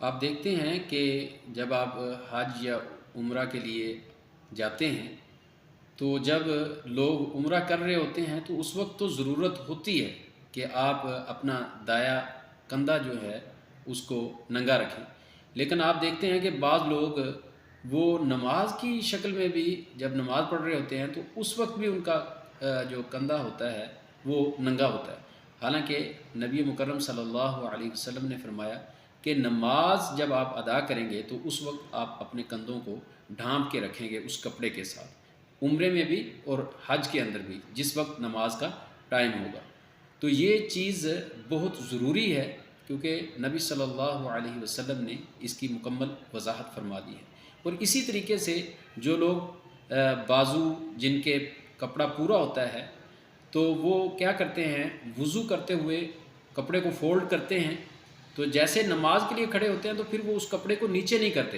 آپ دیکھتے ہیں کہ جب آپ حج یا عمرہ کے لیے جاتے ہیں تو جب لوگ عمرہ کر رہے ہوتے ہیں تو اس وقت تو ضرورت ہوتی ہے کہ آپ اپنا دایاں کندھا جو ہے اس کو ننگا رکھیں، لیکن آپ دیکھتے ہیں کہ بعض لوگ وہ نماز کی شکل میں بھی جب نماز پڑھ رہے ہوتے ہیں تو اس وقت بھی ان کا جو کندھا ہوتا ہے وہ ننگا ہوتا ہے، حالانکہ نبی مکرم صلی اللہ علیہ وسلم نے فرمایا کہ نماز جب آپ ادا کریں گے تو اس وقت آپ اپنے کندھوں کو ڈھانپ کے رکھیں گے اس کپڑے کے ساتھ، عمرے میں بھی اور حج کے اندر بھی جس وقت نماز کا ٹائم ہوگا۔ تو یہ چیز بہت ضروری ہے کیونکہ نبی صلی اللہ علیہ وسلم نے اس کی مکمل وضاحت فرما دی ہے۔ اور اسی طریقے سے جو لوگ بازو جن کے کپڑا پورا ہوتا ہے تو وہ کیا کرتے ہیں، وضو کرتے ہوئے کپڑے کو فولڈ کرتے ہیں، تو جیسے نماز کے لیے کھڑے ہوتے ہیں تو پھر وہ اس کپڑے کو نیچے نہیں کرتے،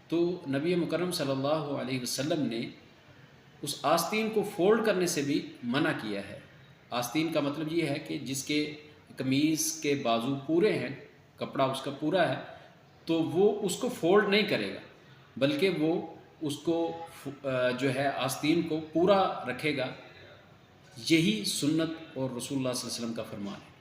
تو نبی مکرم صلی اللہ علیہ وسلم نے اس آستین کو فولڈ کرنے سے بھی منع کیا ہے۔ آستین کا مطلب یہ ہے کہ جس کے قمیص کے بازو پورے ہیں، کپڑا اس کا پورا ہے، تو وہ اس کو فولڈ نہیں کرے گا بلکہ وہ اس کو جو ہے آستین کو پورا رکھے گا۔ یہی سنت اور رسول اللہ صلی اللہ علیہ وسلم کا فرمان ہے۔